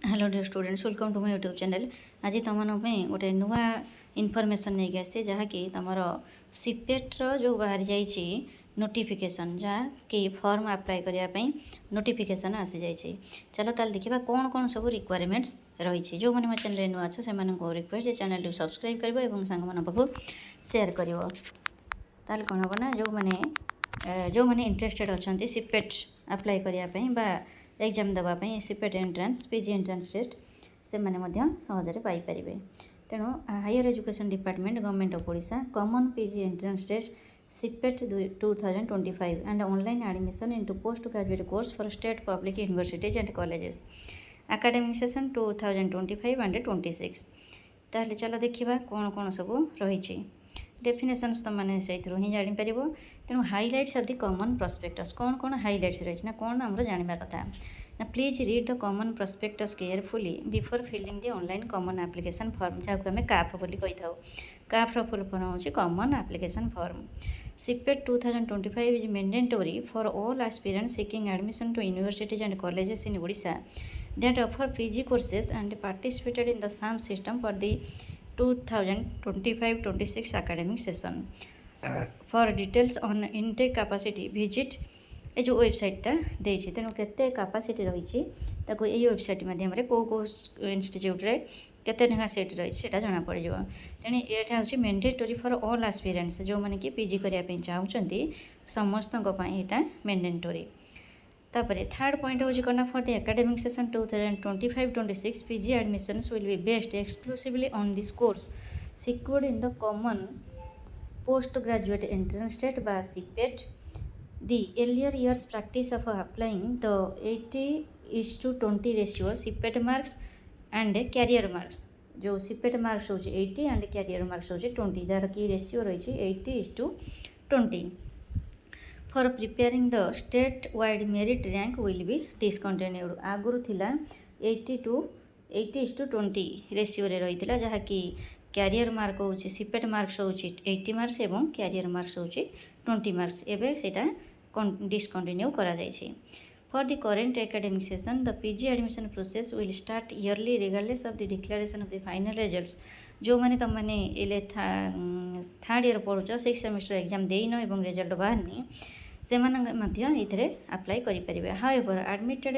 Hello dear students, welcome to my YouTube channel. आज तुम गोटे नुआ इनफॉरमेशन नहीं आसे जहाँकि तुम सीपेट्र जो बाहरी जाइए नोटिफिकेशन जहाँकि फॉर्म अप्लाई करने नोटिफिकेशन आसी जाइए। चलो ताल देखा कौन कौन सब रिक्वायरमेंट्स रही जो मैंने मो चैनल नुआ अच्छे से रिक्वेस्ट चैनल को सब्सक्राइब कर सांग मान पाखु सेयार कर कौन हम ना जो मैंने इंटरेस्टेड अच्छा सीपेट अप्लाई करने एग्जाम देवाई CPET entrance PG entrance test से मैंने सहजरे पाइपर। तेणु higher education department government of Odisha common PG entrance test CPET 2025 and online admission into postgraduate course for state public universities and colleges academic session 2025 and 26। ताहले चलो देखिबा कौन कौन सब रही डेफिनेशंस तो मैंने से ही जापर। तेणु highlights of the common prospectus कौन कौन हाइलाइट्स रही ना कौन आम जाना कथा ना please read the common prospectus carefully before filling the online common application form जहाँ को आम काफ बोली कही था। काफ्र फुल फॉर्म हो common application form. CPET 2025 is mandatory for all aspirants seeking admission to universities and colleges in Odisha that offer PG courses and participated in the SAM system for the 2025-26 academic session। For details on intake capacity visit ये जो वेबसाइटा देती। तेणु केते capacity रही यही website माध्यम कौ institute केते लेखा सीट रही है जना पड़ जाए। तेणु यहाँ हूँ मैंडेटोरी फॉर ऑल एस्पिरेंट्स जो मैंने कि पीजी करने चाहते समस्त यहाँ मैंडेटोरी। तापर थर्ड पॉइंट हूँ कौन for the academic session 2025-26 PG admissions will be based exclusively on this कोर्स secured in the common post graduate entrance test बा CPET। The earlier years practice of applying the 80:20 ratio CPET marks and career marks जो CPET marks हो 80 and career marks हो 20 दार की ratio रही 80:20। For preparing the state wide merit rank will be discontinued। आगुरी थिला 80:20 ratio रे रही जहाँ कि क्यारियर मार्क हो CPET मार्क्स हो 80 मार्क्स एवं क्यारियर मार्क्स हो 20 मार्क्स एवं सेटा डिस्कंटिन्यू करा जाइए। For the current academic session the PG admission process will start yearly regardless of the declaration of the final results। जो मैंने तुम मैंने इले थर्ड ईयर पढ़ुच 6 सेमेस्टर एग्जाम देन एवं रिजल्ट बाहरनी से अप्लाई करें। However admitted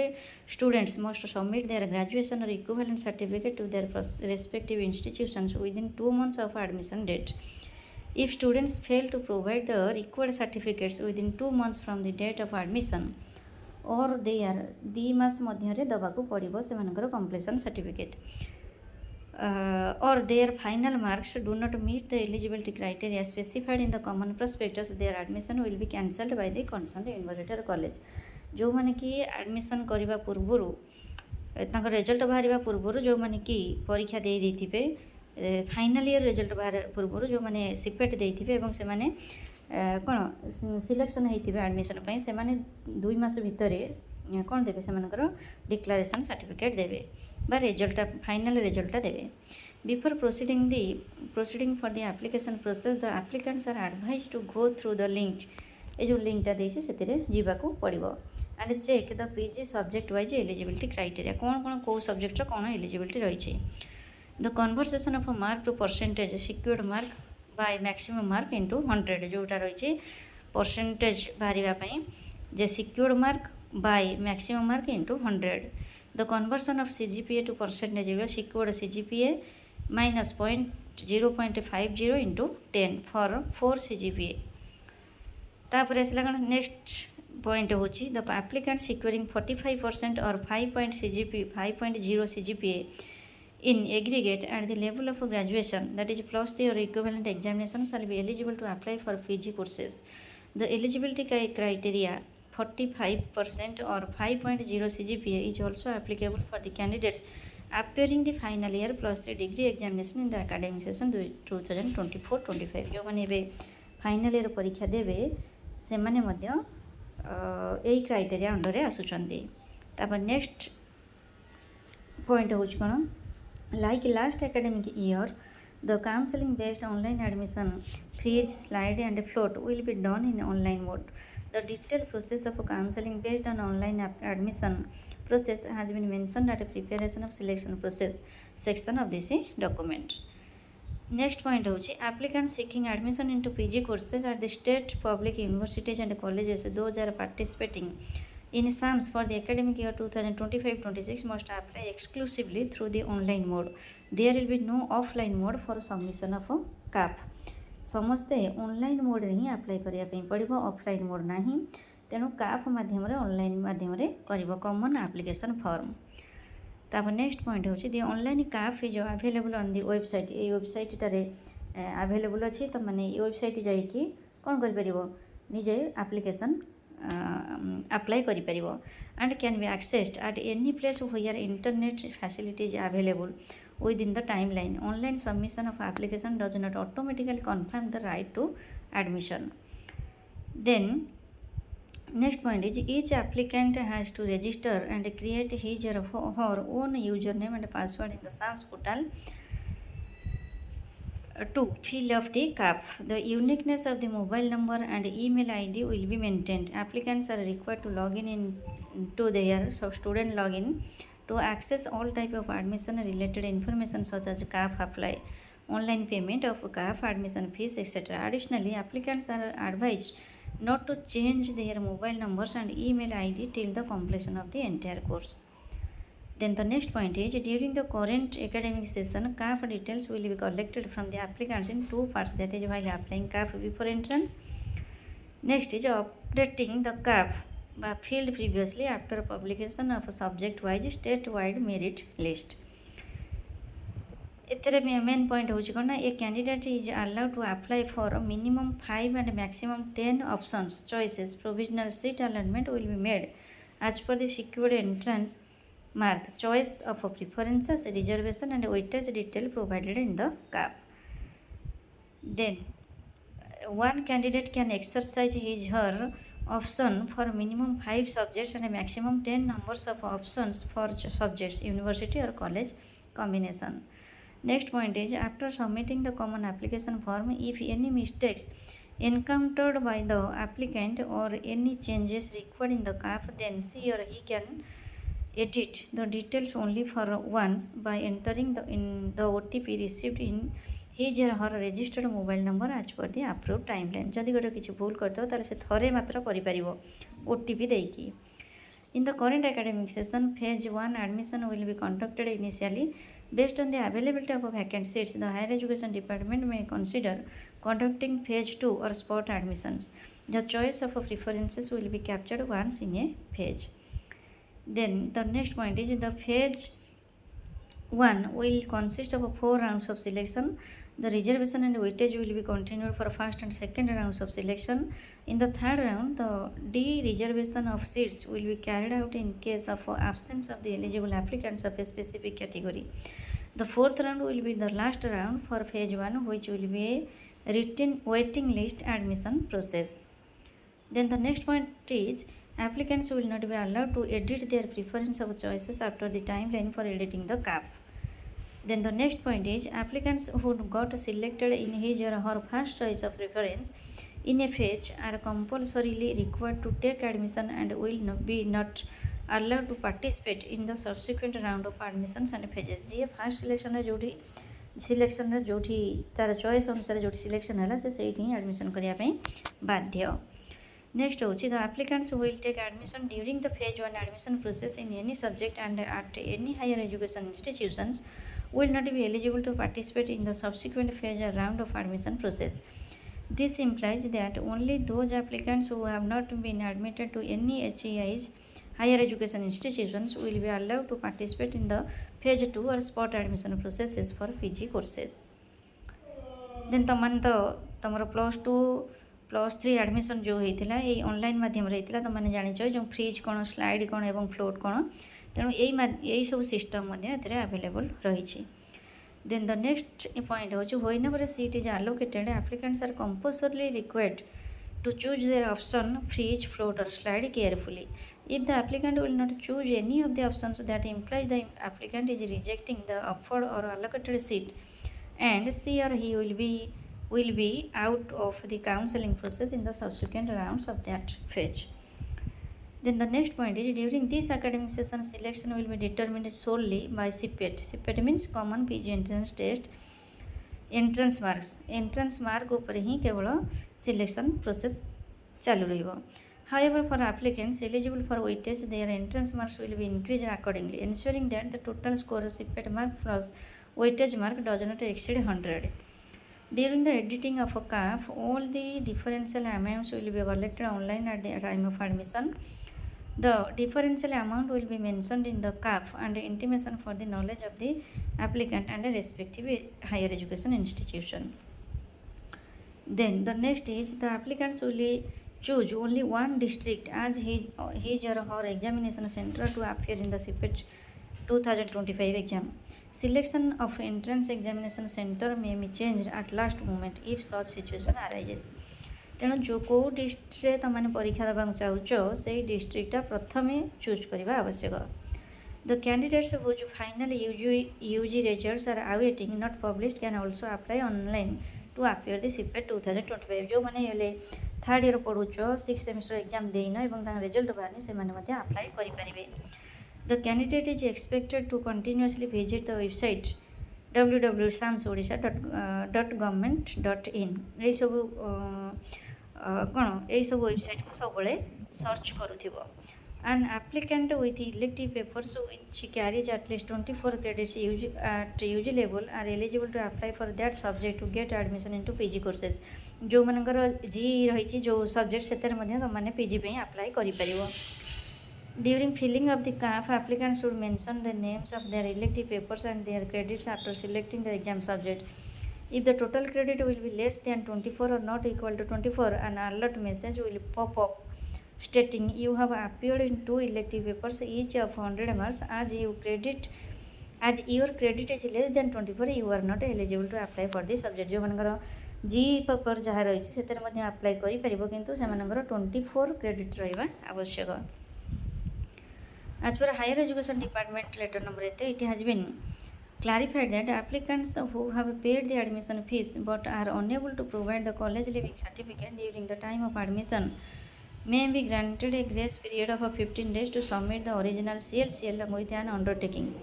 students must submit their graduation or equivalent certificate to their respective institutions within 2 months of admission date। If students fail to provide the required certificates within 2 months from the date of admission or they are 2 मास मध्य दबाकू पड़ो से completion certificate or their final marks do not meet the eligibility criteria specified in the common prospectus their admission will be cancelled by the concerned university or college। जो माने कि admission करने पूर्वर result बाहर पूर्वर जो माने कि परीक्षा दे देथिबे फाइनाल ईयर रिजल्ट बाहर पूर्व जो मैंने CPET देथिबे से माने कौन सिलेक्शन होइथिबे एडमिशन पई से माने 2 मास भितर कौन देबे से मानकर डिक्लेरेशन सर्टिफिकेट देबे बा रिजल्ट फाइनल रिजल्ट देबे। Before proceeding for the application process the applicants are advise to go through the link ये जो लिंकटा देछि सेतिरे जीवाकू पड़िबो and check the PG subject wise eligibility criteria कौन कौन को सब्जेक्ट कौन एलिजिबिलिटी रही। The conversion of a mark to percentage secured mark by maximum mark into 100 जोटा रही परसेंटेज बाहर जे secured mark by maximum mark into 100। The conversion of CGPA to percentage will secured CGPA minus 0.50 into 10 for 4 CGPA। तापर आसला next point हूँ the applicant securing 45% और 5.0 CGPA in aggregate at the level of graduation that is plus the or equivalent examination shall be eligible to apply for PG courses। The eligibility criteria 45% or 5.0 CGPA is also applicable for the candidates appearing the final year plus the degree examination in the academic session 2024-25। जो मैंने ये final year परीक्षा देवे से माने मध्य यही criteria under आसुचंदी। तापर next point हूँ कौन like last academic year the counseling based online admission freeze slide and float will be done in online mode। The detailed process of counseling based on online admission process has been mentioned at a preparation of selection process section of this document. Next point होची applicants seeking admission into PG courses at the state public universities and colleges, those are participating in SAMS for the academic year 2025-26 must apply exclusively through the online mode. There will be no offline mode for submission of a CAP. ସମସ୍ତେ online ମୋଡ଼୍ରେ ହିଁ apply କରିବା ପାଇଁ ପଡ଼ିବ, offline mode ନାହିଁ। ତେଣୁ calf ମାଧ୍ୟମରେ online ମାଧ୍ୟମରେ କରିବ କମନ୍ ଆପ୍ଲିକେସନ୍ ଫର୍ମ। ତାପରେ ନେକ୍ସଟ ପଏଣ୍ଟ ହେଉଛି the online CAF is available on the website. ଏଇ ୱେବସାଇଟ୍ଟାରେ ଆଭେଲେବୁଲ୍ ଅଛି। ତୁମମାନେ ଏଇ ୱେବସାଇଟ୍ ଯାଇକି କ'ଣ କରିପାରିବ, ନିଜେ ଆପ୍ଲିକେସନ୍ ଆପ୍ଲାଏ କରିପାରିବ। And can be accessed at any place where internet facility is available within the timeline. Online submission of application does not automatically confirm the right to admission. Then next point is each applicant has to register and create his or her own username and password in the SAMS portal to fill up the CAF. The uniqueness of the mobile number and email ID will be maintained. Applicants are required to log in to their student login to access all type of admission related information such as CAF apply, online payment of CAF admission fees, etc. Additionally, applicants are advised not to change their mobile numbers and email ID till the completion of the entire course. Then the next point is during the current academic session, CAF details will be collected from the applicants in two parts, that is while applying CAF before entrance. Next is updating the CAF field previously after publication of subject wise state-wide merit list. ଏଥିରେ main point ହେଉଛି କ'ଣ ନା a candidate is allowed to apply for minimum 5 and maximum 10 options choices. Provisional seat allotment will be made as per the secured entrance mark, choice of preferences, reservation and weightage detail provided in the CAP. Then one candidate can exercise his her option for minimum 5 subjects and a maximum 10 numbers of options for subjects, university or college combination. Next point is after submitting the common application form, if any mistakes encountered by the applicant or any changes required in the CAF, then she or he can edit the details only for once by entering the OTP received in his or her registered mobile number as per the approved timeline. जदि गोटे किसी भूल करदो ताले से थरे मात्र करि परिबो OTP देकी. In the current academic session, phase 1 admission will be conducted initially based on the availability of vacant seats. The higher education department may consider conducting phase 2 or spot admissions. The choice of preferences will be captured once in a phase. Then the next point is the phase 1 will consist of 4 rounds of selection. The reservation and weightage will be continued for first and second rounds of selection. In the third round, the de-reservation of seats will be carried out in case of absence of the eligible applicants of a specific category. The fourth round will be the last round for phase 1, which will be a written waiting list admission process. Then the next point is applicants will not be allowed to edit their preference of choices after the timeline for editing the CAP. Then the next point is applicants who got selected in his or her first choice of preference in a phase are compulsorily required to take admission and will not allowed to participate in the subsequent round of admissions and phases. जी first selection रे जोठी selection रे जोठी तार choice अनुसार जोठी selection हला से सेठी ही admission करिया पई बाध्य. Next होची the applicants will take admission during the phase 1 admission process in any subject and at any higher education institutions will not be eligible to participate in the subsequent phase or round of admission process. This implies that only those applicants who have not been admitted to any HEI's higher education institutions will be allowed to participate in the phase 2 or spot admission processes for PG courses. Then तमर +2 +3 admission जो होता है ये online माध्यम होता तुम मैंने जाच जो फ्रिज कौन स्लाइड कौन और फ्लोट कौन तेणु यही सब सिस्टम अवेलेबल रही. Then the next point is whenever a seat is allocated, applicants are compulsorily required to choose their option freeze, float or slide carefully. If the applicant will not choose any of the options, that implies the applicant is rejecting the offered or allocated seat and she or he will be out of the counseling process in the subsequent rounds of that phase. Then the next point is during this academic session selection will be determined solely by CPET. CPET means common PG entrance test entrance mark उपर ही केवल selection process चालू रहिबो. However, for applicants eligible for weightage, their entrance marks will be increased accordingly, ensuring that the total score of CPET mark plus weightage mark does not exceed 100. During the editing of a CAF, all the differential amounts will be collected online at the time of admission. The differential amount will be mentioned in the CAF and intimation for the knowledge of the applicant and the respective higher education institution. Then the next is the applicants will choose only one district as his or her examination center to appear in the CPET 2025 exam. Selection of entrance examination center may be changed at last moment if such situation arises. तेणु जो कौ district तुमने परीक्षा देवाक चाहूच से डिस्ट्रिक्टा प्रथम choose करने आवश्यक. The candidates whose final UG results are awaiting not published can also apply online to appear the CPET 2025. जो मैंने हेले थर्ड ईयर पढ़ुच 6th सेमिस्टर एग्जाम देन और रिजल्ट बाहर से अप्लाई करेंगे. The candidate is expected to continuously visit the website www.samsodisha.government.in यही सब कौन यही सब वेबसाइट को सब सर्च करूँ. An applicant with elective papers which carries at least 24 credits at UG level are eligible to apply for that subject to get admission into PG courses. जो मनकर जी रही जो सब्जेक्ट से तुमने PG पे अप्लाई करें. During filling of the CAF, applicants should mention the names of their elective papers and their credits after selecting the exam subject. If the total credit will be less than 24 or not equal to 24, an alert message will pop up stating you have appeared in 2 elective papers each of 100 marks. As your credit is less than 24, you are not eligible to apply for this subject. जो मनकर जी paper जहाँ रही से apply करें किंतु से 24 credit रहा आवश्यक. As per Higher Education Department letter number 8, it has been clarified that applicants who have paid the admission fees but are unable to provide the college leaving certificate during the time of admission may be granted a grace period of 15 days to submit the original CLC along with an undertaking.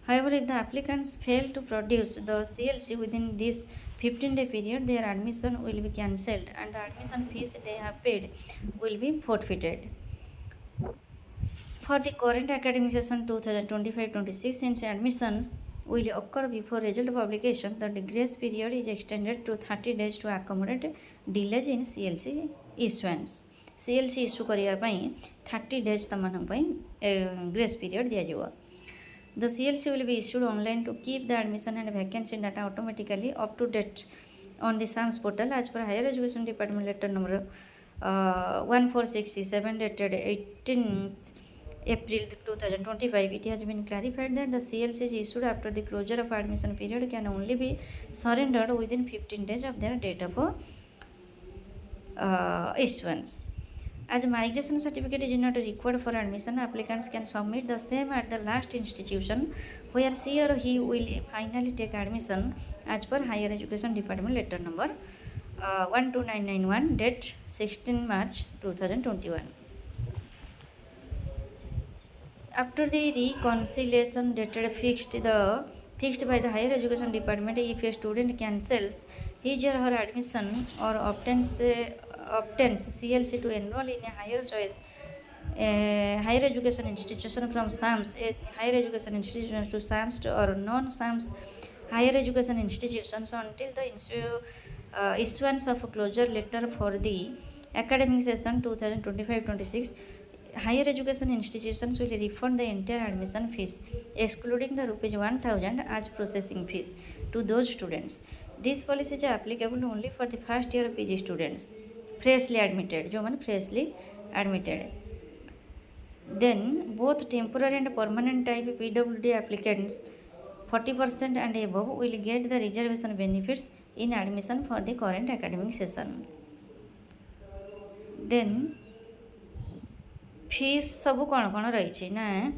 However, if the applicants fail to produce the CLC within this 15-day period, their admission will be cancelled and the admission fees they have paid will be forfeited. For the current academic session 2025-26, since admissions will occur before result publication, the grace period is extended to 30 days to accommodate delays in CLC issuance. CLC issue करने 30 days grace period दिया. The CLC will be issued online to keep the admission and vacancy data automatically up to date on the SAMS portal as per Higher Education Department letter number 1467 dated 18th April 2025. It has been clarified that the CLC is issued after the closure of admission period can only be surrendered within 15 days of their date of issuance. As migration certificate is not required for admission, applicants can submit the same at the last institution where she or he will finally take admission as per Higher Education Department letter number 12991 date 16 March 2021. After the reconciliation dated fixed by the Higher Education Department, if a student cancels his or her admission or obtains CLC to enroll in a higher education institution from SAMS, a higher education institution to SAMS or non-SAMS higher education institutions until the issuance of a closure letter for the academic session 2025-26, higher education institutions will refund the entire admission fees, excluding the rupees 1000 as processing fees to those students. This policy is applicable only for the first year PG students, freshly admitted, जो माने freshly admitted. Then both temporary and permanent type PWD applicants 40% and above will get the reservation benefits in admission for the current academic session. Then fees सब कौन रही ना.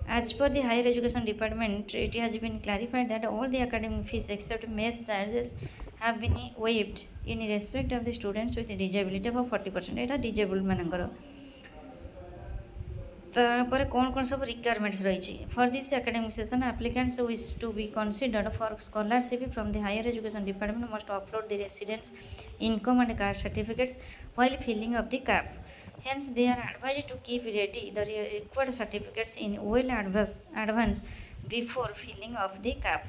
As per the Higher Education Department, it has been clarified that all the academic fees except mess charges have been waived in respect of the students with disability of 40%. It is disabled manangara. तापर कौन कौन सब requirements रही for this academic session applicants wish to be considered for scholarship from the higher education department must upload the residence income and caste certificates while filling up the CAF. Hence, they are advised to keep ready the required certificates in well advance before filling of the CAF.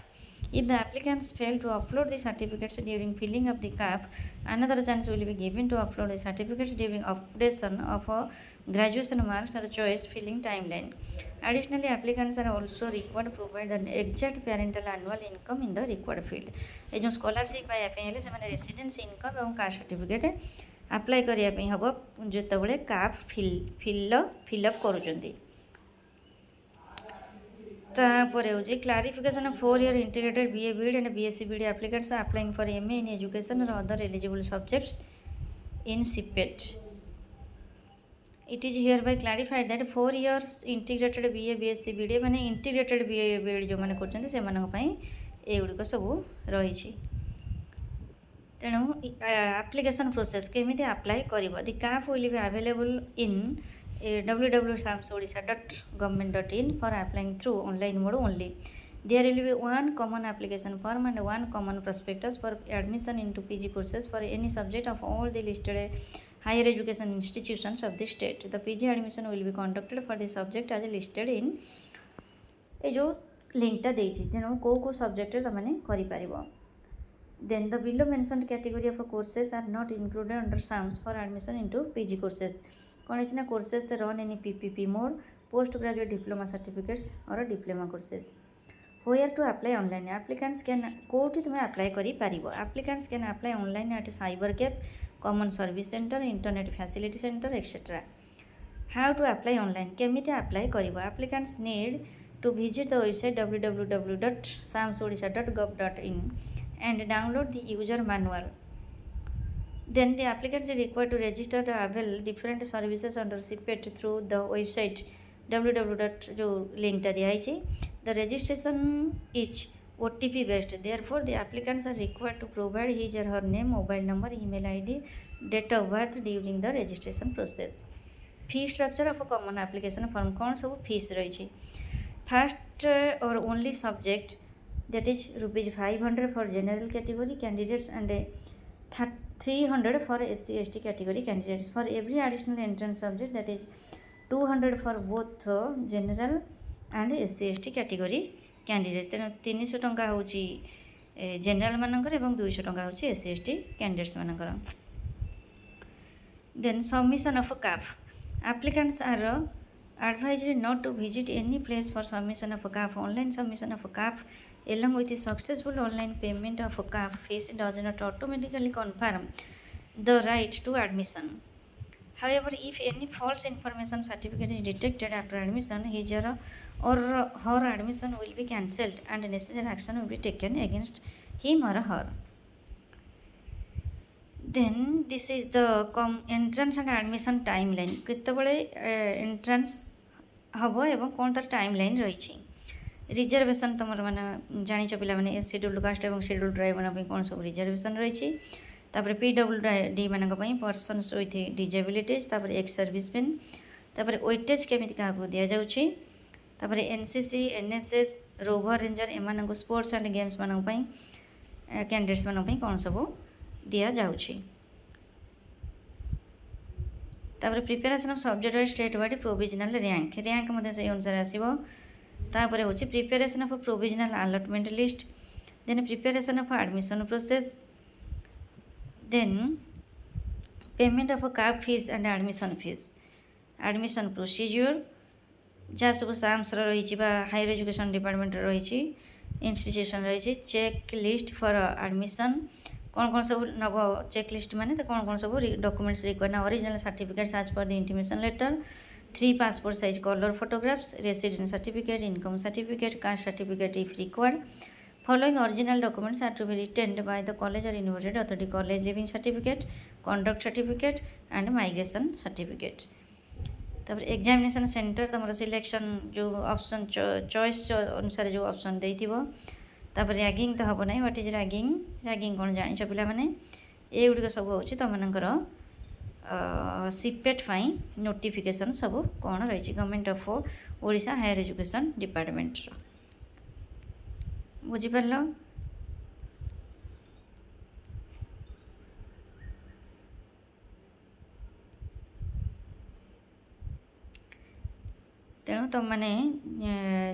If the applicants fail to upload the certificates during filling up the CAF, another chance will be given to upload the certificates during updation of a graduation marks or choice filling timeline. Additionally, applicants are also required to provide the exact parental annual income in the required field. ये जो scholarship पाइबा हेले से residence income और caste certificate apply करने हम जो CAF fill up करुँच तापर हूँ clarification of 4 year integrated BA BEd and BSc BEd applicants applying for MA in education और other eligible subjects in CPET. It is hereby clarified that 4 years integrated BA BSc BD माने integrated BA BD जो मैंने करछन्ते से मानक पई एगुड़िक सब रही. तेणु एप्लिकेशन प्रोसेस केमिति अप्लाई करिवो. The CAF will be available in www.samsodisha.government.in for applying through online mode only. There will be one common application form and one common prospectus for admission into PG courses for any subject of all the listed higher education institutions of the state. The PG admission will be conducted for the subject as listed in ए जो लिंकटा देछि तेणु को subject तमाने करि पारिबो. Then the below mentioned category of courses are not included under SAMS for admission into PG courses. कौन है courses run in PPP mode, postgraduate diploma certificates or diploma courses. Where to apply online? Applicants can कोठी तुम्हें apply करि पारिबो. Applicants can apply online at cyber cafe, common service center, internet facility center, etc. How to apply online? केमिति apply करिबो? Applicants need to visit the website www.samsodisha.gov.in and download the user manual. Then the applicants are required to register to avail different services under CPET through the website www. जो link टा दिया है. The registration is OTP based. Therefore, the applicants are required to provide his or her name, mobile number, email ID, date of birth during the registration process. Fee structure of a common application form. कौन सब fees रही? First or only subject, that is ₹500 for general category candidates and 300 for SC ST category candidates. For every additional entrance subject, that is 200 for both general and SC ST category candidates. तेणु 300 टंका हूँ general मानकर एवं 200 टंका हूँ SC ST candidates मानकर. Then submission of CAF. Applicants are advised not to visit any place for submission of CAF. Online submission of CAF along with the successful online payment of CAF fees does not automatically confirm the right to admission. However, if any false information certificate is detected after admission, his or her admission will be cancelled and necessary action will be taken against him or her. Then this is the entrance and admission timeline. केतबळे entrance हबो एवं कोन तार timeline रही. Reservation तुम मैंने जाच पे scheduled caste और scheduled tribe मानी कौन सब रिजर्वेशन रही. PWD मानक persons with disabilities, ex serviceman, weightage केमी क्या दि जाऊँगी, NCC, NSS, रोवर रेंजर एम स्पोर्ट्स एंड गेम्स मानक कैंडिडेट्स मानक कौन सब दि जाऊँगी. Preparation of subject wise state wide provisional rank से अनुसार आसो. तापर हूँ preparation of provisional allotment list, then preparation of admission process, then payment of CAF fees and admission fees, admission procedure जहाँ सब साम्स रही हायर एजुकेशन डिपार्टमेंट रही institution रही. चेक लिस्ट फॉर एडमिशन कौन कौन सब नब चेक लिस्ट माने तो कौन कौन सब डॉक्यूमेंट्स रिक्वायर्ड ना original certificates as per the intimation letter, 3 passport size color photographs, residence certificate, income certificate, caste certificate if required. Following original documents are to be returned by the college or university authority: college living certificate, conduct certificate and migration certificate. तापर examination centre तुम selection जो option choice अनुसार जो option देथिबो. तापर ragging तो हम ना. What is ragging कौन जान पे मैंने ये गुड़िक सब हूँ तुम सीपेट नोटिफिकेशन सब कौन रही government of Odisha higher education department बुझीपार तेणु तुम मैंने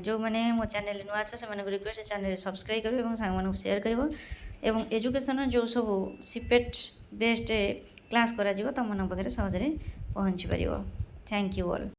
जो मैंने मो चैनल नुआ अच्छे से रिक्वेस्ट चैनल सब्सक्राइब करेंगे सांग सेयार कर एजुकेशन जो सब सीपेट बेस्ड क्लास करा तुम मन पाखे सहजरे पहुँची पार। Thank you all.